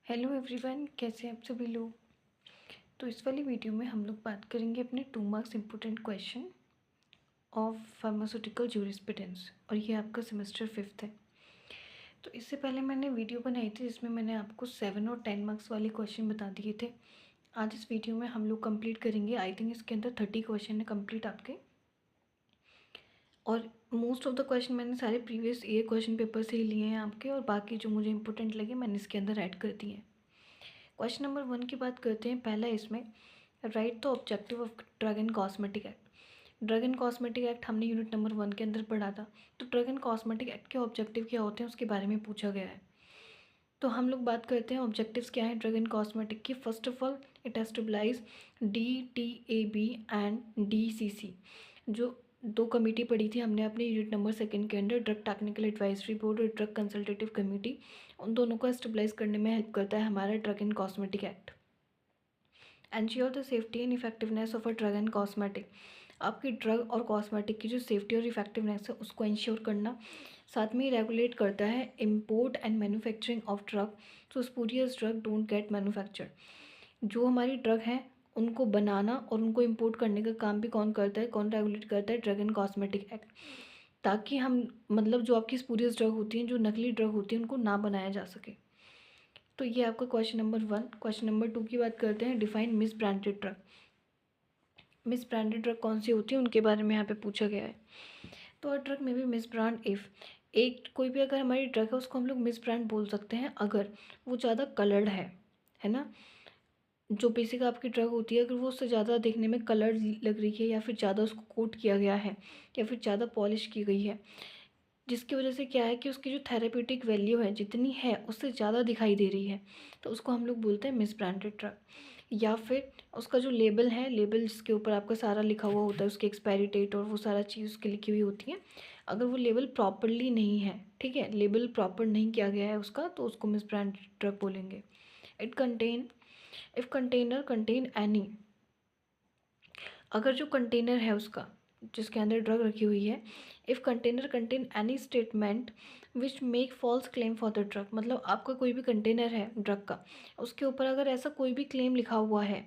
Hello everyone, कैसे हैं आप सभी लोग। तो इस वाली वीडियो में हम लोग बात करेंगे अपने 2 marks important question of pharmaceutical jurisprudence और ये आपका सेमेस्टर 5th है। तो इससे पहले मैंने वीडियो बनाई थी जिसमें मैंने आपको 7 और 10 मार्क्स वाले क्वेश्चन बता दिए थे। आज इस वीडियो में हम लोग कंप्लीट करेंगे। आई थिंक इसके अंदर 30 क्वेश्चन है कंप्लीट आपके, और मोस्ट ऑफ द क्वेश्चन मैंने सारे प्रीवियस ईयर क्वेश्चन पेपर से ही लिए हैं आपके, और बाकी जो मुझे इंपॉर्टेंट लगे मैंने इसके अंदर ऐड कर दिए हैं। क्वेश्चन नंबर 1 की बात करते हैं। पहला इसमें, right the objective of drug and cosmetic act. Drug and cosmetic act हमने यूनिट नंबर 1 के अंदर पढ़ा था। तो ड्रग एंड कॉस्मेटिक एक्ट के ऑब्जेक्टिव क्या होते हैं उसके बारे में पूछा गया है। तो हम लोग बात करते हैं ऑब्जेक्टिव्स क्या है ड्रग एंड कॉस्मेटिक की। First of all, it has to stabilize DTAB and DCC। जो दो कमेटी पढ़ी थी हमने अपने यूनिट नंबर 2 के अंदर, ड्रग टेक्निकल एडवाइजरी बोर्ड और ड्रग कंसल्टेटिव कमेटी, उन दोनों को स्टेबलाइज करने में हेल्प करता है हमारा drug and cosmetic act. Ensure the safety and effectiveness of a drug and cosmetic. आपकी ड्रग और कॉस्मेटिक की जो सेफ्टी और इफेक्टिवनेस है उसको इंश्योर करना। साथ में ही रेगुलेट करता है import and manufacturing of drug, तो spurious drug don't get manufacture. जो हमारी ड्रग है उनको बनाना और उनको इम्पोर्ट करने का काम भी कौन करता है, कौन रेगुलेट करता है, ड्रग एंड कॉस्मेटिक एक्ट। ताकि हम मतलब जो आपकी स्पूरियस ड्रग होती हैं, जो नकली ड्रग होती है, उनको ना बनाया जा सके। तो ये आपका क्वेश्चन नंबर 1। क्वेश्चन नंबर 2 की बात करते हैं। Define miss branded drug. Miss branded drug कौन सी होती है उनके बारे में यहाँ पे पूछा गया है। तो अ ड्रग में भी मिस ब्रांड इफ़, एक कोई भी अगर हमारी ड्रग है उसको हम लोग मिस ब्रांड बोल सकते हैं अगर वो ज़्यादा कलर्ड है ना। जो बेसिक आपकी ड्रग होती है अगर वो उससे ज़्यादा देखने में कलर्ड लग रही है, या फिर ज़्यादा उसको कोट किया गया है, या फिर ज़्यादा पॉलिश की गई है, जिसकी वजह से क्या है कि उसकी जो थेरेप्यूटिक वैल्यू है जितनी है उससे ज़्यादा दिखाई दे रही है, तो उसको हम लोग बोलते हैं मिस ब्रांडेड ड्रग। या फिर उसका जो लेबल है, लेबल जिसके ऊपर आपका सारा लिखा हुआ होता है, उसकी एक्सपायरी डेट और वो सारा चीज़ उसकी लिखी हुई होती है, अगर वो लेबल प्रॉपरली नहीं है, ठीक है, लेबल प्रॉपर नहीं किया गया है उसका, तो उसको मिस ब्रांडेड ड्रग बोलेंगे। It contain, if container contain any, अगर जो कंटेनर है उसका जिसके अंदर ड्रग रखी हुई है, if container contain any statement which make false claim for the drug, मतलब आपका कोई भी कंटेनर है ड्रग का, उसके ऊपर अगर ऐसा कोई भी क्लेम लिखा हुआ है,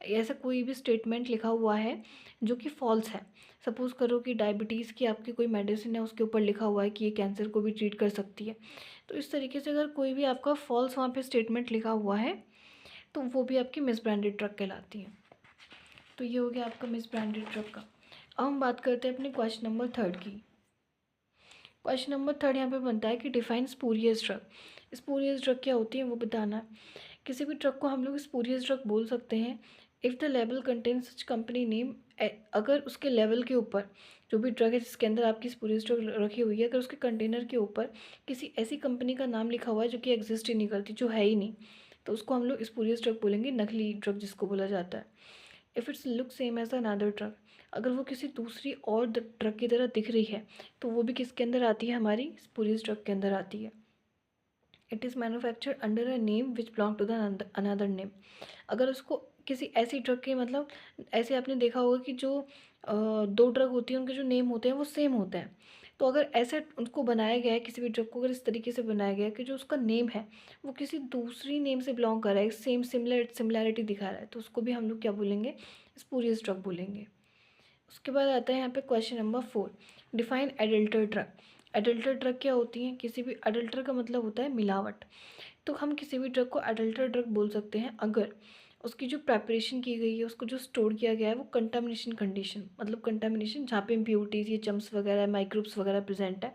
ऐसा कोई भी स्टेटमेंट लिखा हुआ है जो कि फॉल्स है। सपोज़ करो कि डायबिटीज़ की आपकी कोई मेडिसिन है, उसके ऊपर लिखा हुआ है कि ये कैंसर को भी ट्रीट कर सकती है। तो इस तरीके से अगर कोई भी आपका फॉल्स वहाँ पे स्टेटमेंट लिखा हुआ है तो वो भी आपकी मिस ब्रांडेड ड्रग कहलाती है। तो ये हो गया आपका मिस ब्रांडेड ड्रग का। अब हम बात करते हैं अपने क्वेश्चन नंबर 3 की। क्वेश्चन नंबर 3 यहाँ पे बनता है कि define spurious drug. Spurious drug क्या होती है वो बताना है। किसी भी ड्रग को हम लोग स्पूरियस ड्रग बोल सकते हैं if the label contain such company name, अगर उसके लेवल के ऊपर, जो भी ड्रग है जिसके अंदर आपकी स्पूरियस ड्रग रखी हुई है, अगर उसके कंटेनर के ऊपर किसी ऐसी कंपनी का नाम लिखा हुआ है जो कि एग्जिस्ट ही नहीं करती, जो है ही नहीं, तो उसको हम लोग स्पूरियस ड्रग बोलेंगे, नकली ड्रग जिसको बोला जाता है। If it's look same as another drug, अगर वो किसी दूसरी और ड्रग की तरह दिख रही है तो वो भी किसके अंदर आती है, हमारी स्पूरियस ड्रग के अंदर आती है। It is manufactured under a name which belong to the another name, अगर उसको किसी ऐसी ड्रग के, मतलब ऐसे आपने देखा होगा कि जो दो ड्रग होती हैं उनके जो नेम होते हैं वो सेम होते हैं, तो अगर ऐसे उनको बनाया गया है, किसी भी ड्रग को अगर इस तरीके से बनाया गया है कि जो उसका नेम है वो किसी दूसरी नेम से बिलोंग कर रहा है, सेम सिमिलैरिटी दिखा रहा है, तो उसको भी हम लोग क्या बोलेंगे, स्पूरियस ड्रग बोलेंगे। उसके बाद आता है यहाँ पे question number 4। Define adulterated drug. Adulterated drug क्या होती हैं, किसी भी, अडल्टर का मतलब होता है मिलावट, तो हम किसी भी ड्रग को एडल्टर ड्रग बोल सकते हैं अगर उसकी जो प्रेपरेशन की गई है, उसको जो स्टोर किया गया है वो कंटामिनेशन कंडीशन, मतलब कंटामिनेशन जहाँ पे इम्प्योरिटीज़, ये जम्स वगैरह, माइक्रोब्स वगैरह प्रेजेंट है,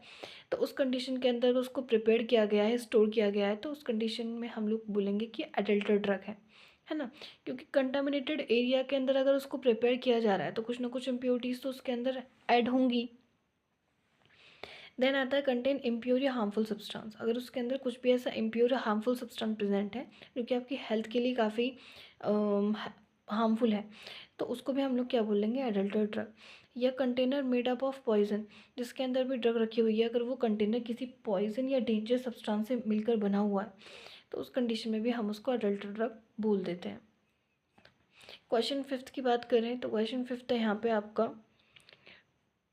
तो उस कंडीशन के अंदर उसको प्रिपेयर किया गया है, स्टोर किया गया है, तो उस कंडीशन में हम लोग बोलेंगे कि एडल्टर ड्रग है ना। क्योंकि कंटामिनेटेड एरिया के अंदर अगर उसको प्रिपेयर किया जा रहा है तो कुछ ना कुछ इम्प्योरिटीज़ तो उसके अंदर ऐड होंगी। देन आता है कंटेन इम्प्योर या हार्मफुल सब्सटेंस, अगर उसके अंदर कुछ भी ऐसा इम्प्योर या हार्मफुल सब्सटेंस प्रेजेंट है जो कि आपकी हेल्थ के लिए काफ़ी हार्मफुल है, तो उसको भी हम लोग क्या बोलेंगे, एडल्टर ड्रग। या container made up of poison, जिसके अंदर भी ड्रग रखी हुई है, अगर वो कंटेनर किसी पॉइजन या डेंजर सब्सटेंस से मिलकर बना हुआ है तो उस कंडीशन में भी हम उसको एडल्टर ड्रग बोल देते हैं। क्वेश्चन 5 की बात करें तो क्वेश्चन 5 है यहाँ पे आपका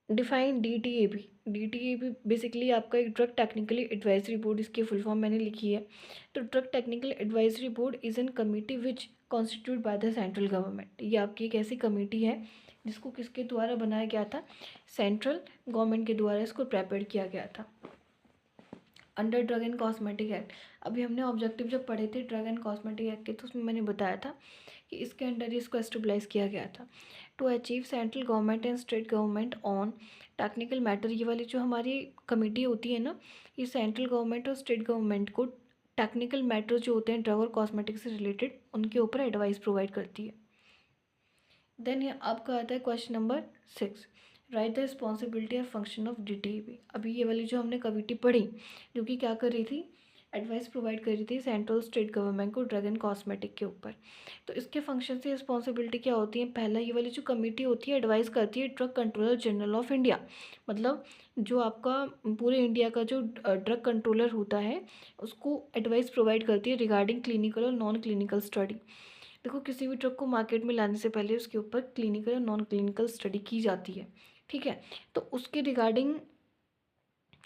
डिफाइन DTAB। DTAB बेसिकली आपका एक ड्रग टेक्निकली एडवाइजरी बोर्ड, इसकी फुल फॉर्म मैंने लिखी है। तो drug technical advisory board is an committee which constitute bye the central government. ये आपकी एक ऐसी कमेटी है जिसको किसके द्वारा बनाया गया था, सेंट्रल गवर्नमेंट के द्वारा इसको प्रिपेयर किया गया था। Under drug and cosmetic act, अभी हमने ऑब्जेक्टिव जब पढ़े थे ड्रग एंड कॉस्मेटिक एक्ट के, तो उसमें मैंने बताया था कि इसके अंडर इसको एस्टेब्लाइज किया गया था। To achieve central government and state government on technical matter, ये वाली जो हमारी कमेटी होती है ना, ये सेंट्रल गवर्नमेंट और स्टेट गवर्नमेंट को टेक्निकल मैटर जो होते हैं ड्रग और कॉस्मेटिक से रिलेटेड, उनके ऊपर एडवाइस प्रोवाइड करती है। देन ये आपका आता है question number 6, right the responsibility और फंक्शन ऑफ DTAB। अभी ये वाली जो हमने कमेटी पढ़ी, जो कि क्या कर रही थी, एडवाइस प्रोवाइड कर रही थी सेंट्रल स्टेट गवर्नमेंट को ड्रग एंड कॉस्मेटिक के ऊपर। तो इसके फंक्शन से रिस्पॉन्सिबिलिटी क्या होती है, पहला ये वाली जो कमेटी होती है एडवाइस करती है drug controller general of India, मतलब जो आपका पूरे इंडिया का जो ड्रग कंट्रोलर होता है उसको एडवाइस प्रोवाइड करती है रिगार्डिंग क्लिनिकल और नॉन क्लिनिकल स्टडी। देखो किसी भी ड्रग को मार्केट में लाने से पहले उसके ऊपर क्लिनिकल और नॉन क्लिनिकल स्टडी की जाती है, ठीक है। तो उसके रिगार्डिंग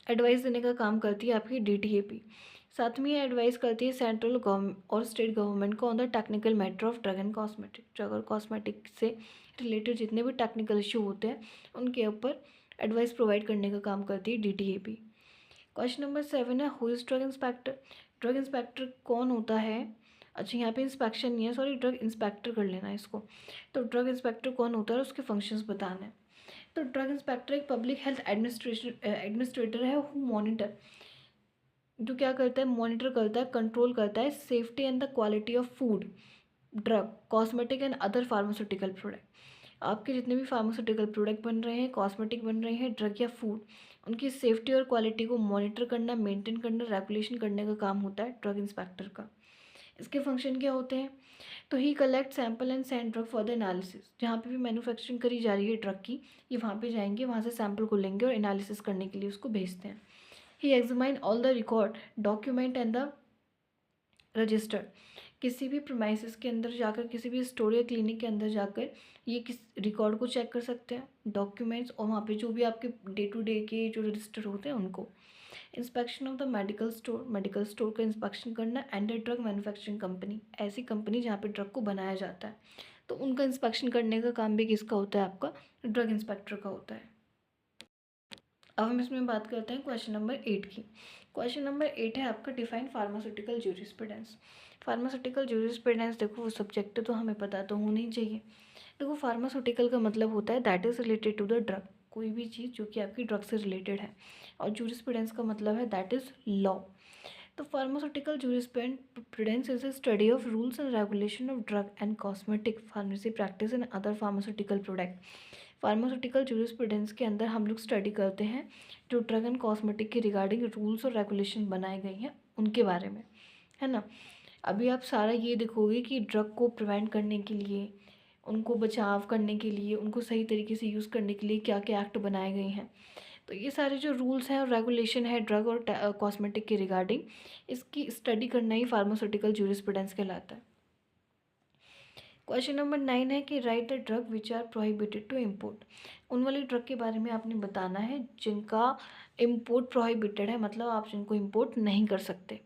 एडवाइस देने का काम करती है आपकी DTAB। साथ में ये एडवाइस करती है सेंट्रल गवर्नमेंट और स्टेट गवर्नमेंट को on the technical matter of drug and cosmetic. Drug और कॉस्मेटिक से रिलेटेड जितने भी टेक्निकल इशू होते हैं उनके ऊपर एडवाइस प्रोवाइड करने का काम करती है DTAB। क्वेश्चन नंबर 7 है, who is drug inspector. Drug inspector कौन होता है, अच्छा यहाँ पे इंस्पेक्शन नहीं है, सॉरी ड्रग इंस्पेक्टर कर लेना है इसको। तो ड्रग इंस्पेक्टर कौन होता है और उसके फंक्शंस बताना है। तो ड्रग इंस्पेक्टर एक पब्लिक हेल्थ एडमिनिस्ट्रेटर है, हु मॉनिटर, जो क्या करता है, मॉनिटर करता है, कंट्रोल करता है safety and the quality of food, drug, cosmetic and other pharmaceutical product. आपके जितने भी फार्मास्यूटिकल प्रोडक्ट बन रहे हैं, कॉस्मेटिक बन रहे हैं, ड्रग या फूड, उनकी सेफ्टी और क्वालिटी को मॉनिटर करना, मेंटेन करना, रेगुलेशन करने का काम होता है ड्रग इंस्पेक्टर का। इसके फंक्शन क्या होते हैं, तो he collect sample and send drug for the analysis. जहाँ पे भी मैन्युफैक्चरिंग करी जा रही है ड्रग की, ये वहाँ पे जाएंगे, वहाँ से सैंपल को लेंगे और एनालिसिस करने के लिए उसको भेजते हैं। He examine all the record, document and the register. किसी भी प्रीमाइसेस के अंदर जाकर, किसी भी स्टोर या क्लिनिक के अंदर जाकर ये किस रिकॉर्ड को चेक कर सकते हैं, डॉक्यूमेंट्स, और वहाँ पे जो भी आपके डे टू डे के जो रजिस्टर होते हैं उनको। Inspection of the medical store, medical store का इंस्पेक्शन करना, and the drug manufacturing company, ऐसी कंपनी जहाँ पे ड्रग को बनाया जाता है, तो उनका इंस्पेक्शन करने का काम भी किसका होता है, आपका ड्रग इंस्पेक्टर का होता है। अब हम इसमें बात करते हैं क्वेश्चन नंबर 8 की। क्वेश्चन नंबर 8 है आपका, define pharmaceutical jurisprudence. Pharmaceutical jurisprudence, देखो वो सब्जेक्ट तो हमें पता तो होना ही चाहिए। देखो फार्मास्यूटिकल का मतलब होता है that is related to the drug, कोई भी चीज़ जो कि आपकी ड्रग से रिलेटेड है, और ज्यूरिस्प्रूडेंस का मतलब है दैट इज़ लॉ। तो pharmaceutical jurisprudence is a study of rules and regulation of drug and cosmetic, pharmacy practice and other pharmaceutical product. Pharmaceutical jurisprudence के अंदर हम लोग स्टडी करते हैं जो ड्रग एंड कॉस्मेटिक के रिगार्डिंग रूल्स और रेगुलेशन बनाए गए हैं उनके बारे में, है ना। अभी आप सारा ये देखोगे कि ड्रग को प्रिवेंट करने के लिए, उनको बचाव करने के लिए, उनको सही तरीके से यूज़ करने के लिए क्या क्या एक्ट बनाए गए हैं। तो ये सारे जो रूल्स हैं और रेगुलेशन है ड्रग और कॉस्मेटिक के रिगार्डिंग, इसकी स्टडी करना ही फार्मास्यूटिकल ज्यूरिस्प्रूडेंस कहलाता है। क्वेश्चन नंबर 9 है कि write the drug which are prohibited to import. उन वाली ड्रग के बारे में आपने बताना है जिनका इम्पोर्ट प्रोहिबिटेड है, मतलब आप जिनको इम्पोर्ट नहीं कर सकते।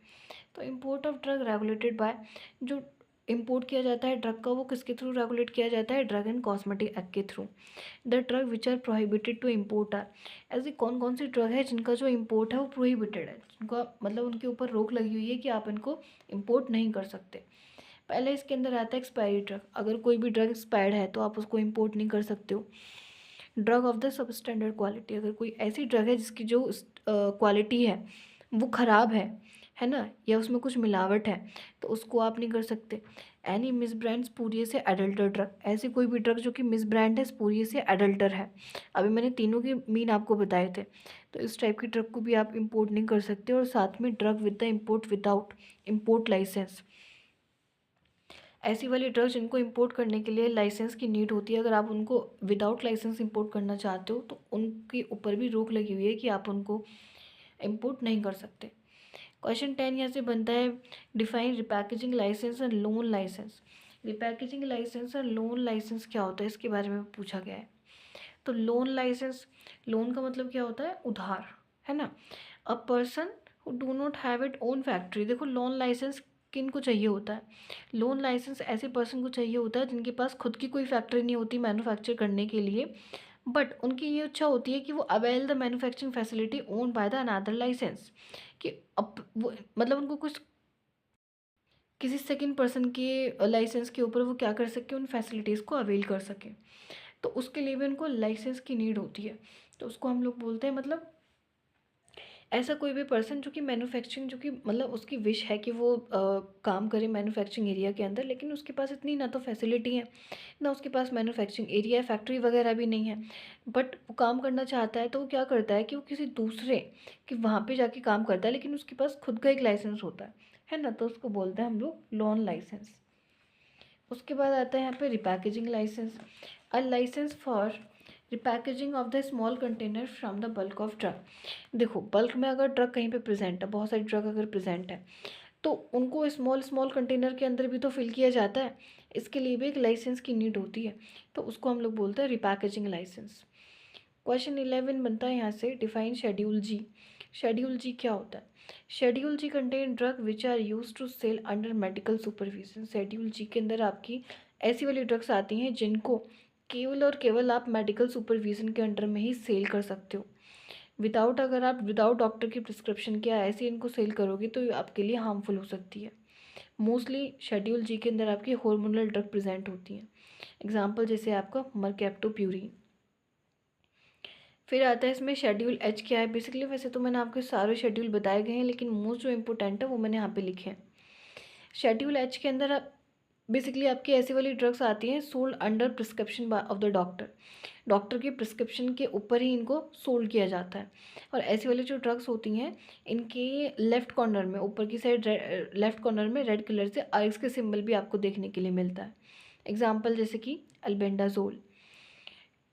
तो import of drug regulated by, जो इम्पोर्ट किया जाता है ड्रग का वो किसके थ्रू रेगुलेट किया जाता है, ड्रग एंड कॉस्मेटिक एक्ट के through. The drug which are prohibited to import are, ऐसी कौन कौन सी ड्रग है जिनका जो इम्पोर्ट है वो प्रोहिबिटेड है, जिनका मतलब उनके ऊपर रोक लगी हुई है कि आप इनको इम्पोर्ट नहीं कर सकते। पहले इसके अंदर आता है एक्सपायरी ड्रग, अगर कोई भी ड्रग एक्सपायर्ड है तो आप उसको इम्पोर्ट नहीं कर सकते हो। Drug of the sub standard quality, अगर कोई ऐसी ड्रग है जिसकी जो क्वालिटी है वो ख़राब है ना, या उसमें कुछ मिलावट है, तो उसको आप नहीं कर सकते। एनी मिस ब्रांड स्पूरियस से एडल्टर ड्रग, ऐसी कोई भी ड्रग जो कि मिस ब्रांड है, स्पूरियस से एडल्टर है, अभी मैंने तीनों के मीन आपको बताए थे। तो इस टाइप की ड्रग को भी आप इम्पोर्ट नहीं कर सकते। और साथ में drug with the import without import license, ऐसी वाली ड्रग जिनको इंपोर्ट करने के लिए लाइसेंस की नीड होती है, अगर आप उनको विदाउट लाइसेंस इंपोर्ट करना चाहते हो तो उनके ऊपर भी रोक लगी हुई है कि आप उनको इंपोर्ट नहीं कर सकते। क्वेश्चन 10 यहाँ से बनता है, define repackaging licence and loan licence. Repackaging licence और लोन लाइसेंस क्या होता है इसके बारे में पूछा गया है। तो लोन लाइसेंस, लोन का मतलब क्या होता है, उधार, है ना। A person who do not have it own factory, देखो लोन लाइसेंस किन को चाहिए होता है, लोन लाइसेंस ऐसे पर्सन को चाहिए होता है जिनके पास खुद की कोई फैक्ट्री नहीं होती मैन्युफैक्चर करने के लिए, बट उनकी ये इच्छा होती है कि वो avail the manufacturing facility own by the another license, कि अब वो मतलब उनको कुछ किसी सेकंड पर्सन के लाइसेंस के ऊपर वो क्या कर सके, उन फैसिलिटीज़ को अवेल कर सके। तो उसके लिए भी उनको लाइसेंस की नीड होती है। तो उसको हम लोग बोलते हैं, मतलब ऐसा कोई भी पर्सन जो कि मैन्युफैक्चरिंग, जो कि मतलब उसकी विश है कि वो काम करे मैन्युफैक्चरिंग एरिया के अंदर, लेकिन उसके पास इतनी ना तो फैसिलिटी है, ना उसके पास मैन्युफैक्चरिंग एरिया, फैक्ट्री वगैरह भी नहीं है, बट वो काम करना चाहता है, तो वो क्या करता है कि वो किसी दूसरे कि वहाँ पे जाके काम करता है, लेकिन उसके पास खुद का एक लाइसेंस होता है ना। तो उसको बोलते हैं हम लोग लोन लाइसेंस। उसके बाद आता है यहाँ पे repackaging licence, a licence for repackaging of the small container from the bulk of drug. देखो बल्क में अगर ड्रग कहीं पे प्रेजेंट है, बहुत सारी ड्रग अगर प्रेजेंट है, तो उनको स्मॉल स्मॉल कंटेनर के अंदर भी तो फिल किया जाता है, इसके लिए भी एक लाइसेंस की नीड होती है, तो उसको हम लोग बोलते हैं रिपैकेजिंग लाइसेंस। क्वेश्चन 11 बनता है यहाँ से, define schedule G. Schedule G क्या होता है, schedule G contain drug which are use to sell under medical supervision. Schedule G के अंदर आपकी ऐसी वाली ड्रग्स आती हैं जिनको केवल और केवल आप मेडिकल सुपरविजन के अंडर में ही सेल कर सकते हो। विदाउट, अगर आप विदाउट डॉक्टर की प्रिस्क्रिप्शन के ऐसे इनको सेल करोगे तो ये आपके लिए हार्मफुल हो सकती है। मोस्टली शेड्यूल जी के अंदर आपकी हार्मोनल ड्रग प्रेजेंट होती हैं, एग्जाम्पल जैसे आपका मरकैप्टोप्यूरिन। फिर आता है इसमें शेड्यूल एच क्या है, बेसिकली वैसे तो मैंने आपके सारे शेड्यूल बताए गए हैं, लेकिन मोस्ट जो इम्पोर्टेंट है वो मैंने यहाँ पे लिखे हैं। शेड्यूल एच के अंदर बेसिकली आपकी ऐसी वाली ड्रग्स आती हैं sold under prescription of the doctor, doctor की प्रिस्क्रिप्शन के ऊपर ही इनको सोल्ड किया जाता है। और ऐसी वाली जो ड्रग्स होती हैं इनके लेफ्ट कॉर्नर में, ऊपर की साइड लेफ्ट कॉर्नर में रेड कलर से आर्क्स के सिंबल भी आपको देखने के लिए मिलता है, एग्जाम्पल जैसे कि अल्बेंडाजोल।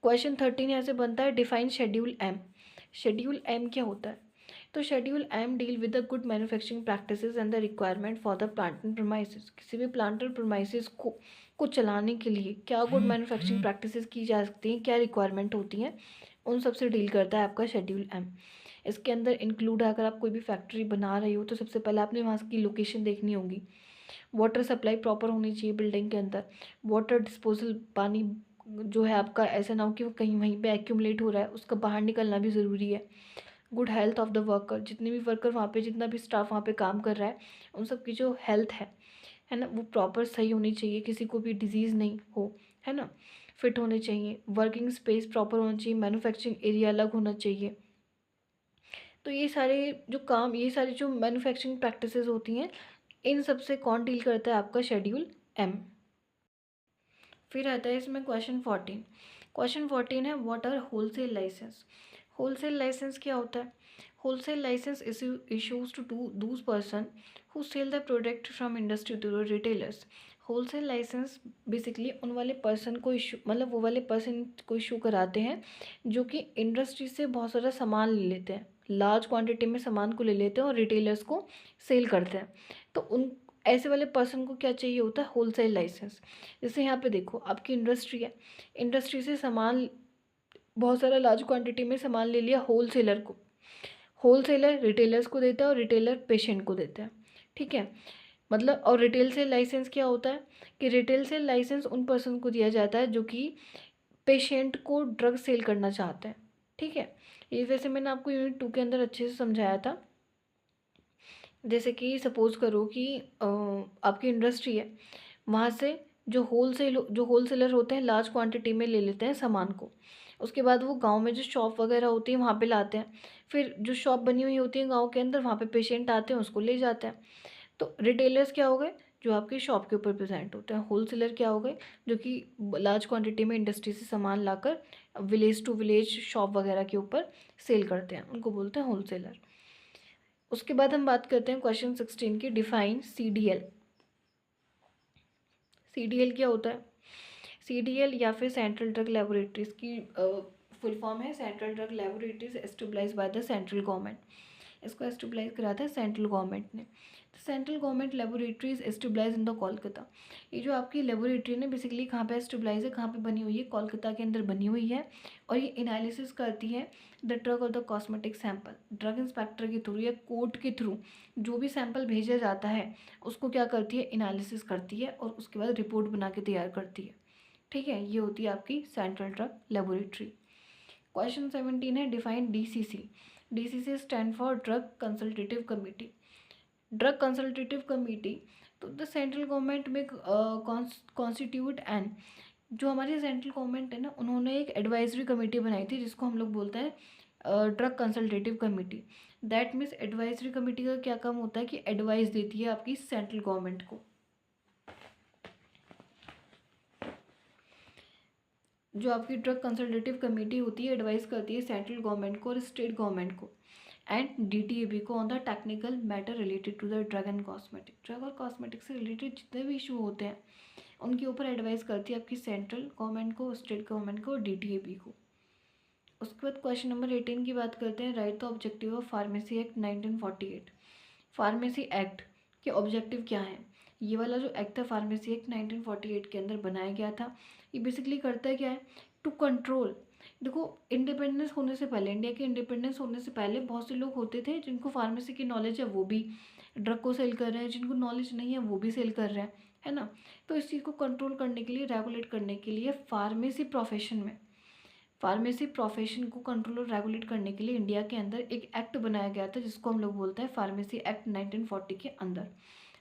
क्वेश्चन 13 यहाँ से बनता है, define schedule M. Schedule M क्या होता है, तो schedule M deal with the good manufacturing practices and the requirement for the plant and premises. किसी भी प्लांट एंड प्रोमाइसिस को चलाने के लिए क्या गुड मैन्युफैक्चरिंग प्रैक्टिसेस की जा सकती हैं, क्या रिक्वायरमेंट होती हैं, उन सब से डील करता है आपका शेड्यूल एम। इसके अंदर इंक्लूड है, अगर आप कोई भी फैक्ट्री बना रही हो तो सबसे पहले आपने वहाँ की लोकेशन देखनी होगी, वाटर सप्लाई प्रॉपर होनी चाहिए बिल्डिंग के अंदर, वाटर डिस्पोजल, पानी जो है आपका ऐसा ना हो कि वो कहीं वहीं पे एक्यूमुलेट हो रहा है, उसका बाहर निकलना भी ज़रूरी है। Good health of the worker, जितने भी वर्कर वहाँ पे, जितना भी स्टाफ वहाँ पे काम कर रहा है, उन सब की जो हेल्थ है ना, वो प्रॉपर सही होनी चाहिए, किसी को भी डिजीज़ नहीं हो, है ना। फिट होने चाहिए, वर्किंग स्पेस प्रॉपर होना चाहिए, मैन्युफैक्चरिंग एरिया अलग होना चाहिए। तो ये सारे जो काम, ये सारी जो मैन्युफैक्चरिंग प्रैक्टिसेस होती हैं, इन सब से कौन डील करता है, आपका शेड्यूल एम। फिर आता है इसमें क्वेश्चन 14। क्वेश्चन 14 है, what are wholesale license. Wholesale license क्या होता है, wholesale license issues to those person who sell the product from industry to retailers. Wholesale license basically उन वाले पर्सन को इशू, मतलब वो वाले पर्सन को इशू कराते हैं जो कि इंडस्ट्री से बहुत सारा सामान ले लेते हैं, लार्ज क्वांटिटी में सामान को ले लेते हैं और रिटेलर्स को सेल करते हैं। तो उन ऐसे वाले पर्सन को क्या चाहिए होता है, होलसेल लाइसेंस। जैसे यहाँ पे देखो आपकी इंडस्ट्री है, इंडस्ट्री से सामान बहुत सारा लार्ज क्वांटिटी में सामान ले लिया होलसेलर को, होलसेलर रिटेलर्स को देता है और रिटेलर पेशेंट को देता है, ठीक है। मतलब और रिटेल सेल लाइसेंस क्या होता है कि रिटेल सेल लाइसेंस उन पर्सन को दिया जाता है जो कि पेशेंट को ड्रग सेल करना चाहते हैं, ठीक है। ये वैसे मैंने आपको यूनिट 2 के अंदर अच्छे से समझाया था। जैसे कि सपोज़ करो कि आपकी इंडस्ट्री है, वहाँ से जो होलसेलर होते हैं लार्ज क्वांटिटी में ले लेते हैं सामान को, उसके बाद वो गांव में जो शॉप वगैरह होती है वहाँ पे लाते हैं, फिर जो शॉप बनी हुई होती है गांव के अंदर वहाँ पे पेशेंट आते हैं उसको ले जाते हैं। तो रिटेलर्स क्या हो गए, जो आपकी शॉप के ऊपर प्रेजेंट होते हैं। होलसेलर क्या हो गए, जो कि लार्ज क्वांटिटी में इंडस्ट्री से सामान लाकर विलेज टू विलेज शॉप वगैरह के ऊपर सेल करते हैं, उनको बोलते हैं होलसेलर। उसके बाद हम बात करते हैं क्वेश्चन 16 की, डिफाइन सीडीएल। सीडीएल क्या होता है, सीडीएल या फिर सेंट्रल ड्रग लेबोरेटरीज की फुल फॉर्म है, central drug laboratories establish by the central government. इसको एस्टेब्लिश करा था सेंट्रल गवर्नमेंट ने। Central government laboratories establish in the Kolkata. ये जो आपकी लेबोरेटरी है बेसिकली कहाँ पे एस्टेब्लाइज है, कहाँ पे बनी हुई है, कोलकाता के अंदर बनी हुई है। और ये एनालिसिस करती है द ड्रग और the cosmetic sample. Drug inspector के थ्रू या कोर्ट के थ्रू जो भी सैंपल भेजा जाता है उसको क्या करती है, एनालिसिस करती है और उसके बाद रिपोर्ट बना के तैयार करती है। ठीक है, ये होती है आपकी सेंट्रल ड्रग लेबोरेटरी। क्वेश्चन 17 है, define DCC। DCC stand for drug consultative committee. Drug consultative committee, तो द सेंट्रल गवर्नमेंट में कॉन्स्टिट्यूट एंड, जो हमारी सेंट्रल गवर्नमेंट है ना, उन्होंने एक एडवाइजरी कमेटी बनाई थी जिसको हम लोग बोलते हैं drug consultative committee. That means advisory committee का क्या काम होता है कि एडवाइस देती है आपकी सेंट्रल गवर्नमेंट को। जो आपकी ड्रग कंसल्टेटिव कमेटी होती है एडवाइस करती है सेंट्रल गवर्नमेंट को और स्टेट गवर्नमेंट को एंड DTAB को on the technical matter related to the drug and cosmetic. Drug और कॉस्मेटिक से रिलेटेड जितने भी इशू होते हैं उनके ऊपर एडवाइस करती है आपकी सेंट्रल गवर्नमेंट को, स्टेट गवर्नमेंट को और DTAB को। उसके बाद क्वेश्चन नंबर 18 की बात करते हैं, right the objective of pharmacy act 1948। Pharmacy act के ऑब्जेक्टिव क्या हैं? ये वाला जो एक्ट था फार्मेसी एक्ट 1948 के अंदर बनाया गया था, ये बेसिकली करता है क्या है, टू कंट्रोल। देखो, इंडिपेंडेंस होने से पहले, इंडिया के इंडिपेंडेंस होने से पहले बहुत से लोग होते थे जिनको फार्मेसी की नॉलेज है वो भी ड्रग को सेल कर रहे हैं, जिनको नॉलेज नहीं है वो भी सेल कर रहे हैं, है ना। तो इस चीज़ को कंट्रोल करने के लिए, रेगुलेट करने के लिए फार्मेसी प्रोफेशन को कंट्रोल और रेगुलेट करने के लिए इंडिया के अंदर एक एक्ट बनाया गया था जिसको हम लोग बोलते हैं फार्मेसी एक्ट 1940 के अंदर।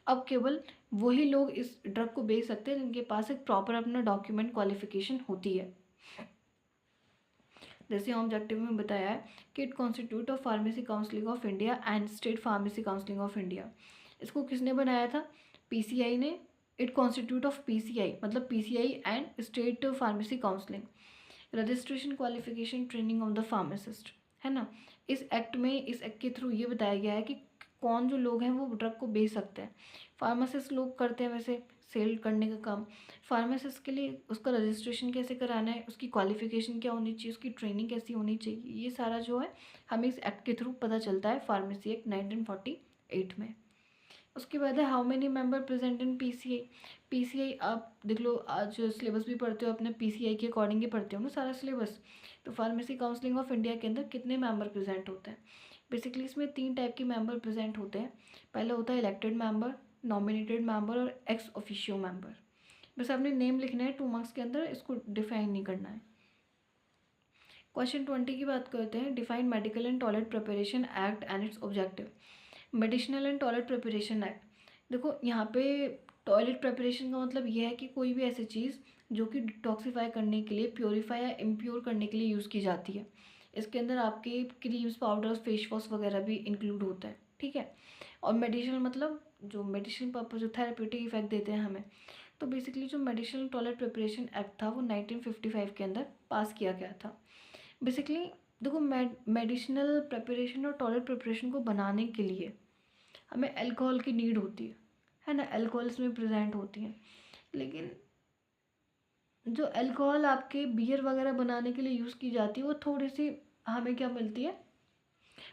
अब केवल वही लोग इस ड्रग को बेच सकते हैं जिनके पास एक प्रॉपर अपना डॉक्यूमेंट क्वालिफिकेशन होती है। जैसे ऑब्जेक्टिव में बताया है कि it constitute of pharmacy counselling of India and state pharmacy counselling of India. इसको किसने बनाया था? PCI ने। इट कॉन्स्टिट्यूट ऑफ PCI मतलब PCI and state pharmacy counselling. Registration, qualification, training of the pharmacist, है ना। इस एक्ट के थ्रू ये बताया गया है कि कौन जो लोग हैं वो ड्रग को बेच सकते हैं। फार्मासिस्ट लोग करते हैं वैसे सेल करने का काम। फार्मासिस्ट के लिए उसका रजिस्ट्रेशन कैसे कराना है, उसकी क्वालिफिकेशन क्या होनी चाहिए, उसकी ट्रेनिंग कैसी होनी चाहिए, ये सारा जो है हमें इस एक्ट के थ्रू पता चलता है फार्मेसी एक्ट 1948 में। उसके बाद है, how many member present in PCI। आप देख लो, आज सिलेबस भी पढ़ते हो अपने PCI के अकॉर्डिंग ही पढ़ते हो ना सारा सिलेबस। तो फार्मेसी काउंसिलिंग ऑफ इंडिया के अंदर कितने मेंबर प्रेजेंट होते हैं? बेसिकली इसमें 3 टाइप के मेंबर प्रेजेंट होते हैं। पहला होता है इलेक्टेड मेंबर, नॉमिनेटेड मेंबर और एक्स ऑफिशियो मेंबर। बस आपने नेम लिखना है 2 मार्क्स के अंदर, इसको डिफाइन नहीं करना है। क्वेश्चन 20 की बात करते हैं, define medical and toilet preparation act and its objective. Medicinal and toilet preparation act, देखो यहाँ पे टॉयलेट प्रिपरेशन का मतलब ये है कि कोई भी ऐसी चीज़ जो कि डिटॉक्सीफाई करने के लिए, प्योरीफाई या इम्प्योर करने के लिए यूज़ की जाती है। इसके अंदर आपके क्रीम्स, पाउडर्स, फेस वॉश वगैरह भी इंक्लूड होता है, ठीक है। और मेडिसिनल मतलब जो मेडिसिन पर्पज, जो थेरेप्यूटिक इफेक्ट देते हैं हमें। तो बेसिकली जो मेडिसिनल टॉयलेट प्रिपरेशन एक्ट था वो 1955 के अंदर पास किया गया था। बेसिकली देखो, मेडिसिनल प्रिपरेशन और टॉयलेट प्रिपरेशन को बनाने के लिए हमें अल्कोहल की नीड होती है ना, अल्कोहल इसमें प्रेजेंट होती है। लेकिन जो अल्कोहल आपके बियर वगैरह बनाने के लिए यूज़ की जाती है वो थोड़ी सी हमें क्या मिलती है,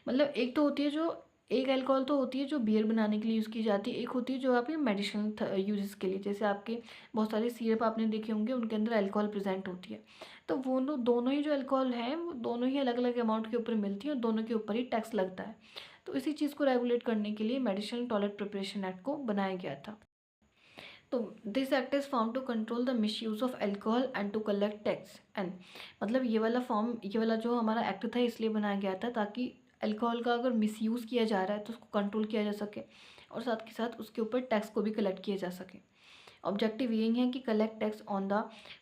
मतलब एक तो होती है जो, एक अल्कोहल तो होती है जो बियर बनाने के लिए यूज़ की जाती है, एक होती है जो आपके मेडिसिनल यूजेस के लिए, जैसे आपके बहुत सारे सिरप आपने देखे होंगे उनके अंदर अल्कोहल प्रेजेंट होती है। तो वो दोनों ही जो अल्कोहल हैं वो दोनों ही अलग अलग अमाउंट के ऊपर मिलती है और दोनों के ऊपर ही टैक्स लगता है। तो इसी चीज़ को रेगुलेट करने के लिए मेडिसिनल टॉयलेट प्रिपरेशन एक्ट को बनाया गया था। तो this act is found to control the misuse of alcohol and to collect tax and, मतलब ये वाला जो हमारा एक्ट था इसलिए बनाया गया था ताकि अल्कोहल का अगर मिस यूज़ किया जा रहा है तो उसको कंट्रोल किया जा सके और साथ के साथ उसके ऊपर टैक्स को भी कलेक्ट किया जा सके। ऑब्जेक्टिव यही है कि collect tax on the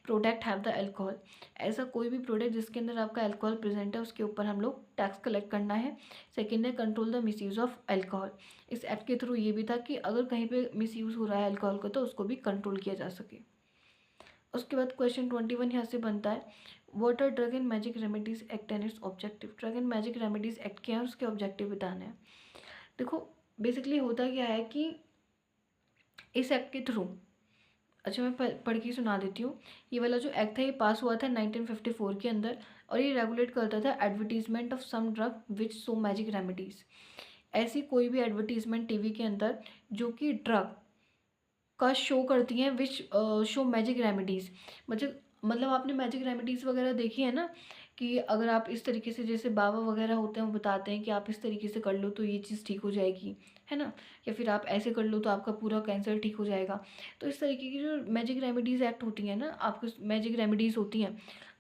product have the alcohol. ऐसा कोई भी प्रोडक्ट जिसके अंदर आपका अल्कोहल प्रेजेंट है उसके ऊपर हम लोग टैक्स कलेक्ट करना है। सेकेंड है control the misuse of alcohol. इस एक्ट के थ्रू ये भी था कि अगर कहीं पे मिस यूज़ हो रहा है अल्कोहल का तो उसको भी कंट्रोल किया जा सके। उसके बाद क्वेश्चन 21 यहाँ से बनता है, what are drug and magic remedies act and its objective. Drug and magic remedies act क्या है, उसके ऑब्जेक्टिव बताने हैं। देखो बेसिकली होता क्या है कि इस एक्ट के थ्रू, अच्छा मैं पढ़ के सुना देती हूँ। ये वाला जो एक्ट था ये पास हुआ था 1954 के अंदर और ये रेगुलेट करता था advertisement of some drug which show magic remedies. ऐसी कोई भी एडवर्टीजमेंट टीवी के अंदर जो कि ड्रग का शो करती हैं, विच शो मैजिक रेमेडीज़। मतलब आपने मैजिक रेमेडीज़ वगैरह देखी है ना, कि अगर आप इस तरीके से, जैसे बाबा वगैरह होते हैं वो बताते हैं कि आप इस तरीके से कर लो तो ये चीज़ ठीक हो जाएगी, है ना, या फिर आप ऐसे कर लो तो आपका पूरा कैंसर ठीक हो जाएगा। तो इस तरीके की जो मैजिक रेमेडीज़ एक्ट होती हैं ना, आपको मैजिक रेमेडीज़ होती हैं,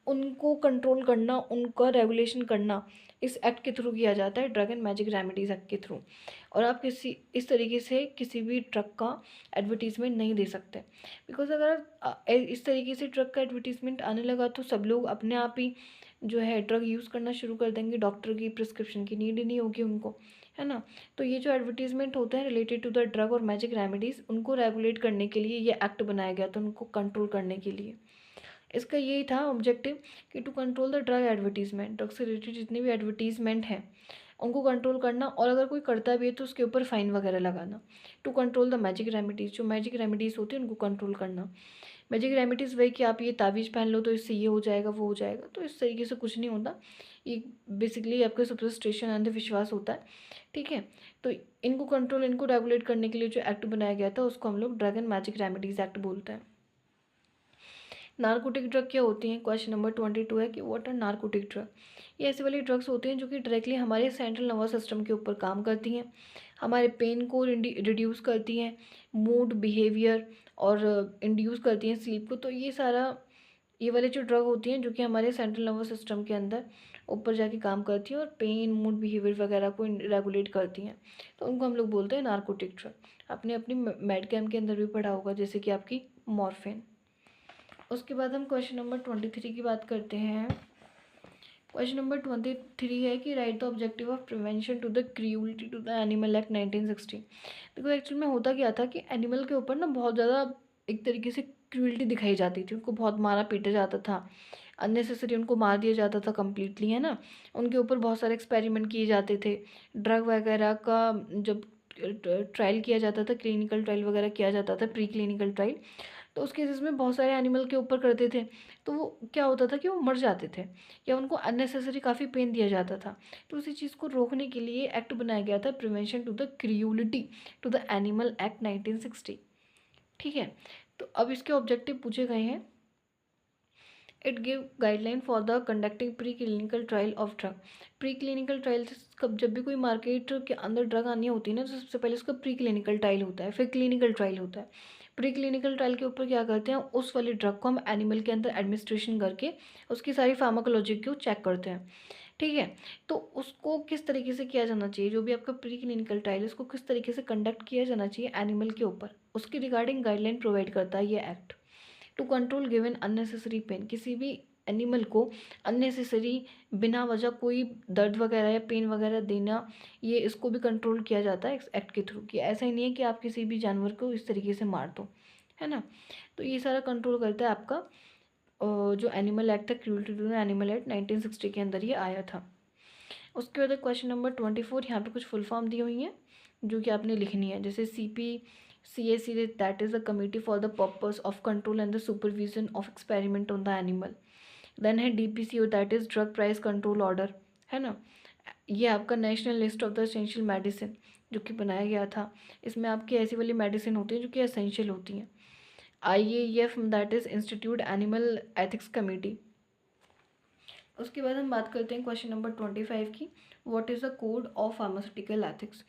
उनको कंट्रोल करना, उनका रेगुलेशन करना इस एक्ट के थ्रू किया जाता है, drug and magic remedies act के थ्रू। और आप किसी इस तरीके से किसी भी ड्रग का एडवर्टीज़मेंट नहीं दे सकते, बिकॉज अगर इस तरीके से ड्रग का एडवर्टीज़मेंट आने लगा तो सब लोग अपने आप ही जो है ड्रग यूज़ करना शुरू कर देंगे, डॉक्टर की प्रिस्क्रिप्शन की नीड ही नहीं होगी उनको, है ना। तो ये जो एडवर्टीज़मेंट होते हैं रिलेटेड टू द ड्रग और मैजिक रेमेडीज़, उनको रेगुलेट करने के लिए ये एक्ट बनाया गया था, उनको कंट्रोल करने के लिए। इसका यही था ऑब्जेक्टिव कि to control the drug advertisement, drug से रिलेटेड जितनी भी एडवर्टीज़मेंट हैं उनको कंट्रोल करना, और अगर कोई करता भी है तो उसके ऊपर फाइन वगैरह लगाना। To control the magic remedies, जो मैजिक रेमेडीज़ होती है उनको कंट्रोल करना। मैजिक रेमेडीज़ वही कि आप ये तावीज़ पहन लो तो इससे ये हो जाएगा, वो हो जाएगा, तो इस तरीके से कुछ नहीं होता। ये बेसिकली आपका सुपरस्टिशन, अंधविश्वास होता है, ठीक है। तो इनको कंट्रोल, इनको रेगुलेट करने के लिए जो एक्ट बनाया गया था उसको हम लोग drug and magic remedies act बोलते हैं। नारकोटिक ड्रग क्या होती हैं? क्वेश्चन नंबर 22 है कि व्हाट आर नारकोटिक ड्रग। ये ऐसे वाली ड्रग्स होती हैं जो कि डायरेक्टली हमारे सेंट्रल नर्वस सिस्टम के ऊपर काम करती हैं, हमारे पेन को रिड्यूस करती हैं, मूड, बिहेवियर और इंड्यूस करती हैं स्लीप को। तो ये सारा, ये वाली जो ड्रग होती हैं जो कि हमारे सेंट्रल नर्वस सिस्टम के अंदर ऊपर जाके काम करती हैं और पेन, मूड, बिहेवियर वगैरह को रेगुलेट करती हैं, तो उनको हम लोग बोलते हैं नारकोटिक ड्रग। आपने अपनी मेड कैम्प के अंदर भी पढ़ा होगा, जैसे कि आपकी मॉर्फिन। उसके बाद हम क्वेश्चन नंबर 23 की बात करते हैं। क्वेश्चन नंबर 23 है कि write the objective of prevention to the cruelty to the animal act 1960। देखो एक्चुअल में होता क्या था कि एनिमल के ऊपर ना बहुत ज़्यादा एक तरीके से क्रूएल्टी दिखाई जाती थी, उनको बहुत मारा पीटा जाता था, अननेसेसरी उनको मार दिया जाता था कम्प्लीटली, है ना। उनके ऊपर बहुत सारे एक्सपेरिमेंट किए जाते थे, ड्रग वगैरह का जब ट्रायल किया जाता था, क्लिनिकल ट्रायल वगैरह किया जाता था, प्री क्लिनिकल ट्रायल, तो उस केसेस में बहुत सारे एनिमल के ऊपर करते थे, तो वो क्या होता था कि वो मर जाते थे या उनको अननेसेसरी काफ़ी पेन दिया जाता था। तो उसी चीज़ को रोकने के लिए एक्ट बनाया गया था, prevention to the cruelty to the animal act 1960, ठीक है। तो अब इसके ऑब्जेक्टिव पूछे गए हैं। It give guideline for the conducting pre clinical trial of drug. Pre clinical trial कब, जब भी कोई मार्केट के अंदर ड्रग आनी होती है ना, तो सबसे पहले उसका प्री क्लिनिकल ट्रायल होता है, फिर क्लिनिकल ट्रायल होता है। प्री क्लिनिकल ट्रायल के ऊपर क्या करते हैं, उस वाली ड्रग को हम एनिमल के अंदर एडमिनिस्ट्रेशन करके उसकी सारी फार्माकोलॉजी को चेक करते हैं, ठीक है। तो उसको किस तरीके से किया जाना चाहिए, जो भी आपका प्री क्लिनिकल ट्रायल है उसको किस तरीके से कंडक्ट किया जाना चाहिए एनिमल के ऊपर, उसकी रिगार्डिंग गाइडलाइन प्रोवाइड करता है ये act. To control given unnecessary pain, किसी भी एनिमल को अननेसेसरी बिना वजह कोई दर्द वगैरह या पेन वगैरह देना, ये इसको भी कंट्रोल किया जाता है इस एक्ट के थ्रू, कि ऐसा ही नहीं है कि आप किसी भी जानवर को इस तरीके से मार दो, है ना। तो ये सारा कंट्रोल करता है आपका जो एनिमल एक्ट था, क्रूएल्टी टू एनिमल एक्ट 1960 के अंदर ये आया था। उसके बाद क्वेश्चन नंबर 24, यहाँ पे कुछ फुल फॉर्म दी हुई हैं जो कि आपने लिखनी है, जैसे CPCAC, that is a committee for the purpose of control and the supervision of experiment on the animal. Then है DPCO, that is drug price control order, है ना। ये आपका national list of the essential medicine जो कि बनाया गया था, इसमें आपकी ऐसी वाली मेडिसिन होती हैं जो कि एसेंशियल होती हैं। IAEF, that is institute animal ethics committee. उसके बाद हम बात करते हैं क्वेश्चन नंबर 25 की, what is the code of pharmaceutical ethics.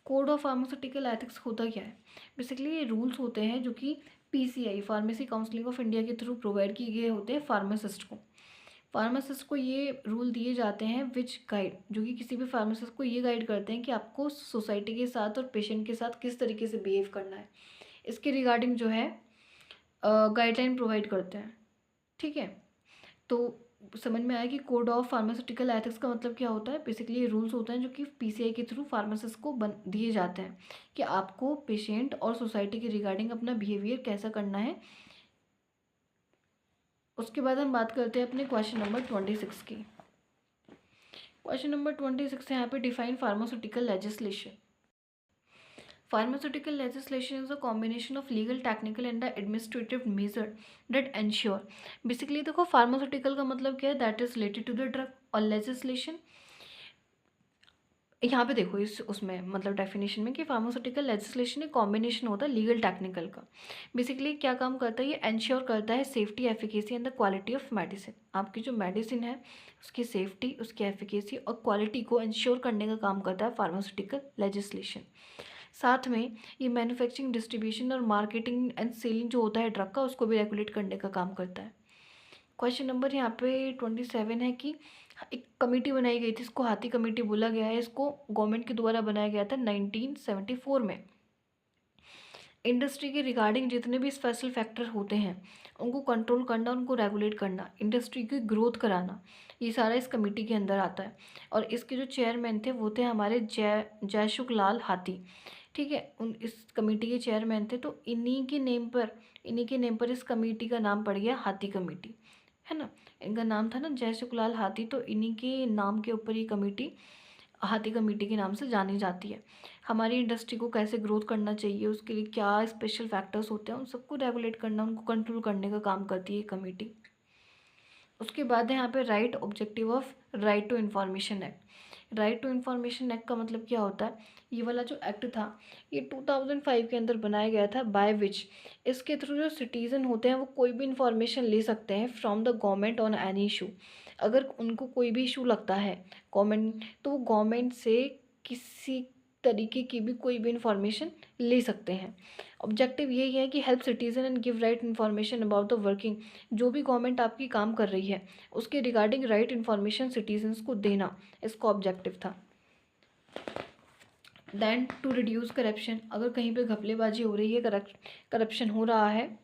Code of pharmaceutical ethics होता क्या है? बेसिकली ये रूल्स होते हैं जो कि PCI, pharmacy counselling of India के थ्रू प्रोवाइड किए गए होते हैं फार्मासिस्ट को। फार्मासिस्ट को ये रूल दिए जाते हैं विच गाइड, जो कि किसी भी फार्मासिस्ट को ये गाइड करते हैं कि आपको सोसाइटी के साथ और पेशेंट के साथ किस तरीके से बिहेव करना है, इसके रिगार्डिंग जो है गाइडलाइन प्रोवाइड करते हैं, ठीक है। तो समझ में आया कि कोड ऑफ फार्मास्यूटिकल एथिक्स का मतलब क्या होता है। बेसिकली ये रूल्स होते हैं जो कि PCI के थ्रू फार्मासिस्ट को दिए जाते हैं कि आपको पेशेंट और सोसाइटी के रिगार्डिंग अपना बिहेवियर कैसा करना है। उसके बाद हम बात करते हैं अपने क्वेश्चन नंबर 26 की। क्वेश्चन नंबर 26 है यहाँ पे, define pharmaceutical legislation. Pharmaceutical legislation is a combination of legal, technical and the administrative measure that ensure। Basically देखो फार्मास्यूटिकल का मतलब क्या है, that is related to the drug, और लेजिस्लेशन यहाँ पे देखो इस उसमें मतलब डेफिनेशन में कि फार्मास्यूटिकल लेजिस्लेशन एक कॉम्बिनेशन होता है लीगल टेक्निकल का। बेसिकली क्या काम करता है, ये इंश्योर करता है safety, efficacy and the quality of medicine. आपकी जो मेडिसिन है उसकी सेफ्टी, उसकी एफिकेसी और क्वालिटी को इंश्योर करने का काम करता है फार्मास्यूटिकल लेजिस्लेशन। साथ में ये मैन्युफैक्चरिंग, डिस्ट्रीब्यूशन और मार्केटिंग एंड सेलिंग जो होता है ड्रग का, उसको भी रेगुलेट करने का काम करता है। क्वेश्चन नंबर यहाँ पे 27 है कि एक कमेटी बनाई गई थी, इसको हाथी कमेटी बोला गया है। इसको गवर्नमेंट के द्वारा बनाया गया था 1974 में। इंडस्ट्री के रिगार्डिंग जितने भी स्पेशल फैक्टर होते हैं उनको कंट्रोल करना, उनको रेगुलेट करना, इंडस्ट्री की ग्रोथ कराना, ये सारा इस कमेटी के अंदर आता है। और इसके जो चेयरमैन थे वो थे हमारे जयसुख लाल हाथी। ठीक है, उन इस कमेटी के चेयरमैन थे। तो इन्हीं के नेम पर इस कमेटी का नाम पड़ गया हाथी कमेटी, है ना। इनका नाम था ना जयसुख लाल हाथी, तो इन्हीं के नाम के ऊपर ये कमेटी हाथी कमेटी के नाम से जानी जाती है। हमारी इंडस्ट्री को कैसे ग्रोथ करना चाहिए, उसके लिए क्या स्पेशल फैक्टर्स होते हैं, उन सबको रेगुलेट करना, उनको कंट्रोल करने का काम करती है ये कमेटी। उसके बाद है यहाँ पे right objective of right to information act. Right to information act का मतलब क्या होता है, ये वाला जो एक्ट था ये 2005 के अंदर बनाया गया था, बाय विच इसके थ्रू जो सिटीज़न होते हैं वो कोई भी इंफॉर्मेशन ले सकते हैं from the government on any issue. अगर उनको कोई भी इशू लगता है गवर्नमेंट, तो वो गवर्नमेंट से किसी तरीके की भी कोई भी इंफॉर्मेशन ले सकते हैं। ऑब्जेक्टिव यही है कि help citizen and give right information about the working. जो भी गवर्नमेंट आपकी काम कर रही है उसके रिगार्डिंग राइट इन्फॉर्मेशन सिटीजन्स को देना, इसका ऑब्जेक्टिव था। दैन टू रिड्यूस करप्शन, अगर कहीं पे घपलेबाजी हो रही है, करप्शन हो रहा है,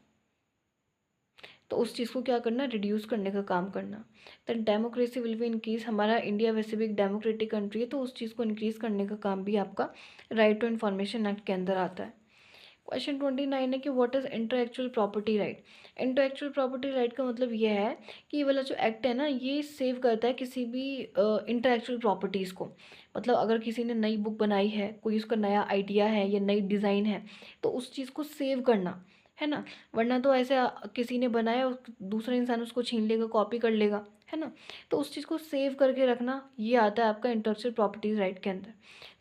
तो उस चीज़ को क्या करना, रिड्यूस करने का काम करना। Then democracy will be increase, हमारा इंडिया वैसे भी एक डेमोक्रेटिक कंट्री है, तो उस चीज़ को इंक्रीज़ करने का काम भी आपका राइट टू इन्फॉर्मेशन एक्ट के अंदर आता है। क्वेश्चन 29 है कि what is intellectual property right. Intellectual property right का मतलब ये है कि ये वाला जो एक्ट है ना, ये सेव करता है किसी भी इंटेलेक्चुअल प्रॉपर्टीज़ को। मतलब अगर किसी ने नई बुक बनाई है, कोई उसका नया आइडिया है या नई डिज़ाइन है, तो उस चीज़ को सेव करना, है ना। वरना तो ऐसे किसी ने बनाया दूसरा इंसान उसको छीन लेगा, कॉपी कर लेगा, है ना। तो उस चीज़ को सेव करके रखना, ये आता है आपका इंटेलेक्चुअल प्रॉपर्टीज राइट के अंदर।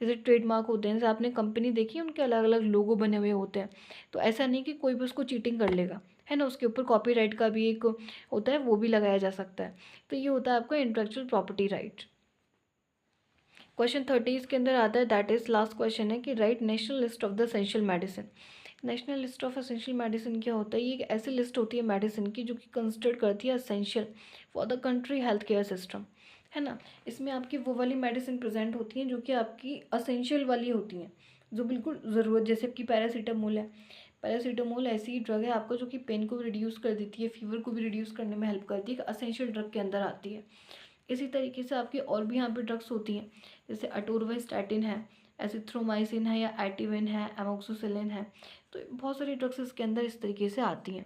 जैसे ट्रेडमार्क होते हैं, जैसे आपने कंपनी देखी उनके अलग अलग लोगो बने हुए होते हैं, तो ऐसा नहीं कि कोई भी उसको चीटिंग कर लेगा, है ना। उसके ऊपर कॉपीराइट का भी एक होता है, वो भी लगाया जा सकता है। तो ये होता है आपका इंटेलेक्चुअल प्रॉपर्टी राइट। क्वेश्चन 30 इसके अंदर आता है, दैट इज लास्ट क्वेश्चन है कि right national list of the essential medicine. National list of essential medicine क्या होता है, ये एक ऐसी लिस्ट होती है मेडिसिन की जो कि कंसिडर करती है essential for the country health care system, है ना। इसमें आपकी वो वाली मेडिसिन प्रेजेंट होती हैं जो कि आपकी असेंशियल वाली होती हैं, जो बिल्कुल ज़रूरत, जैसे आपकी पैरासीटामोल है। पैरासीटामोल ऐसी ही ड्रग है आपका जो कि पेन को भी रिड्यूस कर देती है, फीवर को भी रिड्यूस करने में हेल्प करती है, असेंशियल ड्रग के अंदर आती है। इसी तरीके से आपकी और भी यहाँ पे ड्रग्स होती हैं, जैसे अटोरवास्टैटिन है, एजिथ्रोमाइसिन है, या एटिविन है, एमोक्सिसिलिन है। तो बहुत सारी ड्रग्स इसके अंदर इस तरीके से आती हैं।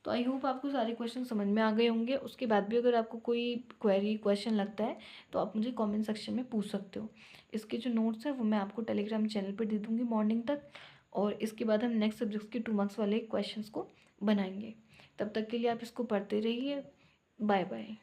तो आई होप आपको सारे क्वेश्चन समझ में आ गए होंगे। उसके बाद भी अगर आपको कोई क्वेश्चन लगता है तो आप मुझे कमेंट सेक्शन में पूछ सकते हो। इसके जो नोट्स हैं वो मैं आपको टेलीग्राम चैनल पर दे दूँगी मॉर्निंग तक, और इसके बाद हम नेक्स्ट सब्जेक्ट्स के 2 मार्क्स वाले क्वेश्चंस को बनाएंगे। तब तक के लिए आप इसको पढ़ते रहिए। Bye bye.